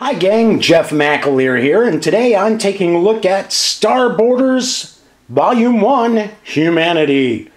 Hi gang, Jeff McAleer here, and today I'm taking a look at Starboarders Volume 1, Humanity.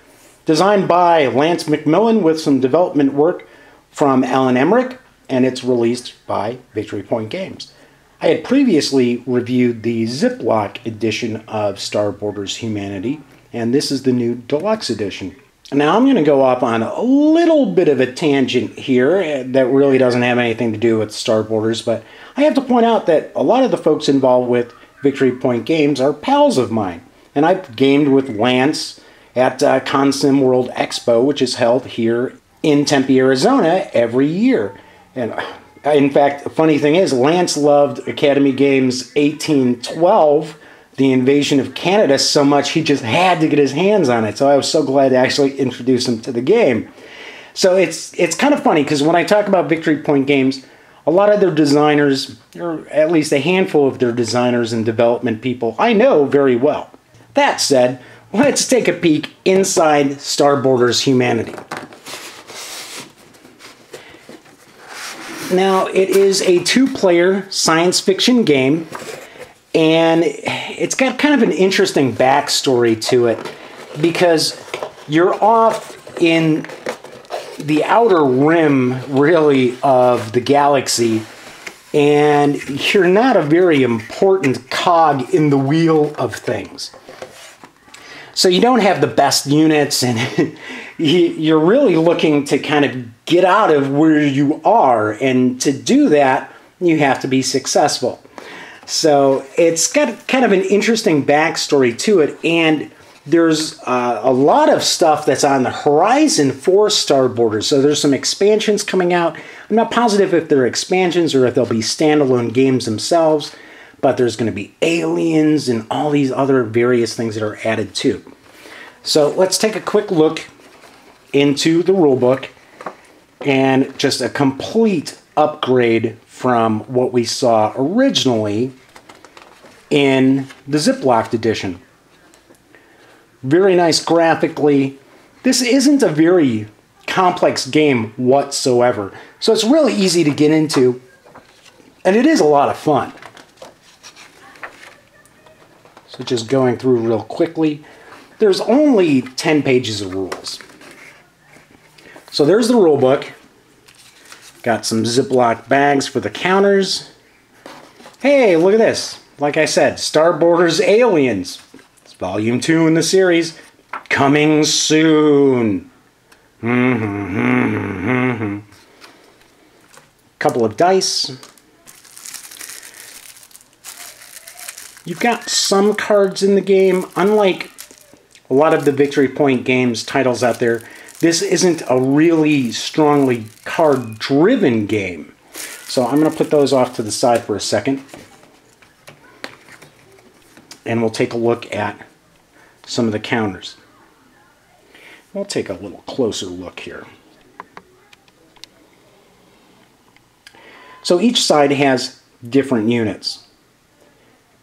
Designed by Lance McMillan with some development work from Alan Emmerich, and it's released by Victory Point Games. I had previously reviewed the Ziploc edition of Starboarders Humanity, and this is the new deluxe edition. Now I'm going to go off on a little bit of a tangent here that really doesn't have anything to do with Starboarders, but I have to point out that a lot of the folks involved with Victory Point Games are pals of mine. And I've gamed with Lance at Consim World Expo, which is held here in Tempe, Arizona every year. And in fact, the funny thing is, Lance loved Academy Games 1812, The Invasion of Canada, so much he just had to get his hands on it. So I was so glad to actually introduce him to the game. So it's kind of funny because when I talk about Victory Point Games, a lot of their designers, or at least a handful of their designers and development people, I know very well. That said, let's take a peek inside Starboarders Humanity. Now, it is a two-player science fiction game, and it's got kind of an interesting backstory to it because you're off in the outer rim, really, of the galaxy, and you're not a very important cog in the wheel of things. So you don't have the best units, and you're really looking to kind of get out of where you are, and to do that, you have to be successful. So it's got kind of an interesting backstory to it, and there's a lot of stuff that's on the horizon for Starboarders. So there's some expansions coming out. I'm not positive if they're expansions or if they'll be standalone games themselves, but there's going to be aliens and all these other various things that are added too. So let's take a quick look into the rulebook, and just a complete upgrade from what we saw originally in the Ziploc edition. Very nice graphically. This isn't a very complex game whatsoever, so it's really easy to get into, and it is a lot of fun. So just going through real quickly, there's only 10 pages of rules. So there's the rule book. Got some Ziploc bags for the counters. Hey, look at this. Like I said, Starboarders Aliens. It's volume 2 in the series. Coming soon. Couple of dice. You've got some cards in the game. Unlike a lot of the Victory Point Games titles out there, this isn't a really strongly card-driven game. So I'm going to put those off to the side for a second, and we'll take a look at some of the counters. We'll take a little closer look here. So each side has different units.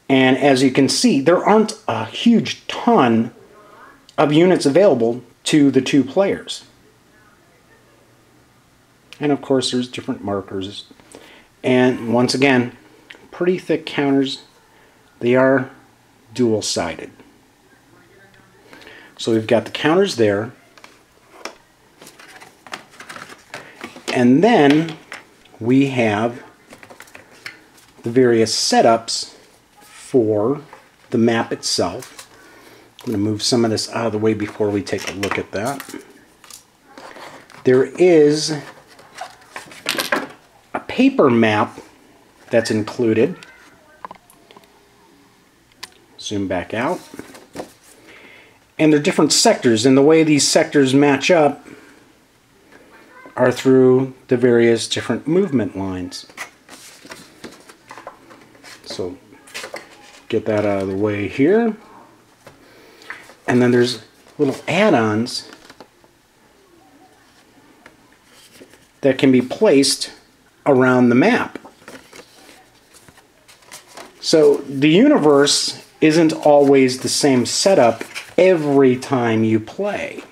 And as you can see, there aren't a huge ton of units available to the two players. And of course there's different markers. And once again, pretty thick counters. They are dual-sided. So we've got the counters there. And then we have the various setups for the map itself. I'm going to move some of this out of the way before we take a look at that. There is a paper map that's included. Zoom back out. And there are different sectors, and the way these sectors match up are through the various different movement lines. So get that out of the way here. And then there's little add-ons that can be placed around the map. So the universe isn't always the same setup every time you play.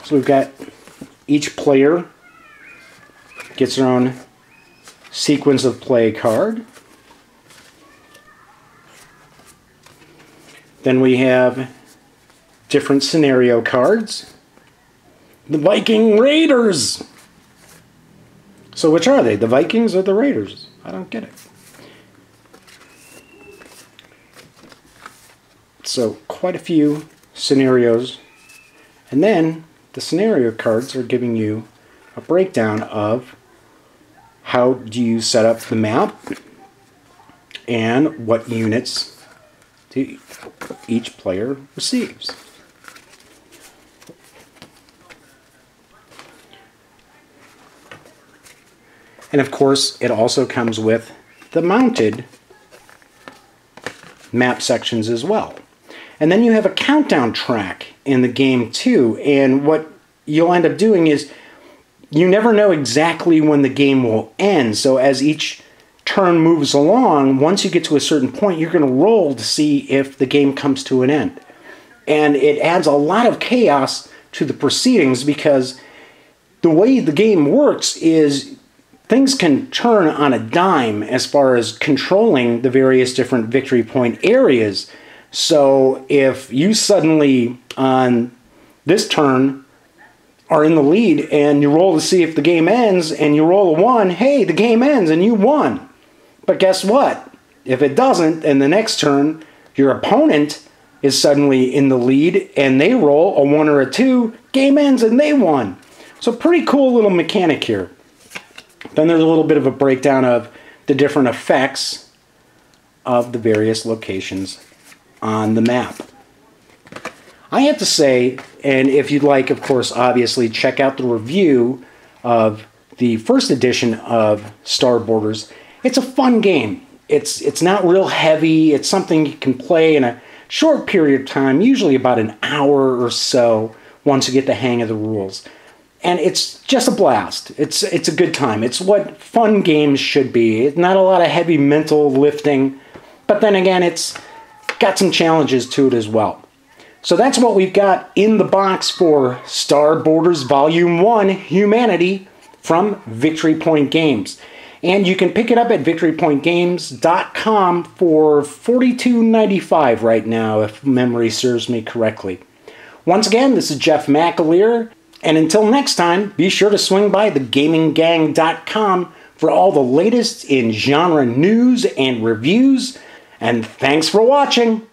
So we've got each player gets their own sequence of play card. Then we have different scenario cards. The Viking Raiders! So which are they? The Vikings or the Raiders? I don't get it. So quite a few scenarios. And then the scenario cards are giving you a breakdown of how do you set up the map and what units each player receives. And of course, it also comes with the mounted map sections as well. And then you have a countdown track in the game too. And what you'll end up doing is you never know exactly when the game will end. So as each turn moves along, once you get to a certain point, you're going to roll to see if the game comes to an end. And it adds a lot of chaos to the proceedings because the way the game works is things can turn on a dime as far as controlling the various different victory point areas. So if you suddenly, on this turn, are in the lead and you roll to see if the game ends and you roll a 1, hey, the game ends and you won. But guess what? If it doesn't, and the next turn, your opponent is suddenly in the lead and they roll a 1 or a 2, game ends and they won. So pretty cool little mechanic here. Then there's a little bit of a breakdown of the different effects of the various locations on the map. I have to say, and if you'd like, of course, obviously, check out the review of the first edition of Star Borders. It's a fun game. It's not real heavy. It's something you can play in a short period of time, usually about an hour or so, once you get the hang of the rules. And it's just a blast. It's a good time. It's what fun games should be. It's not a lot of heavy mental lifting, but then again, it's got some challenges to it as well. So that's what we've got in the box for Star Borders Volume 1 Humanity from Victory Point Games. And you can pick it up at victorypointgames.com for $42.95 right now, if memory serves me correctly. Once again, this is Jeff McAleer, and until next time, be sure to swing by thegaminggang.com for all the latest in genre news and reviews, and thanks for watching!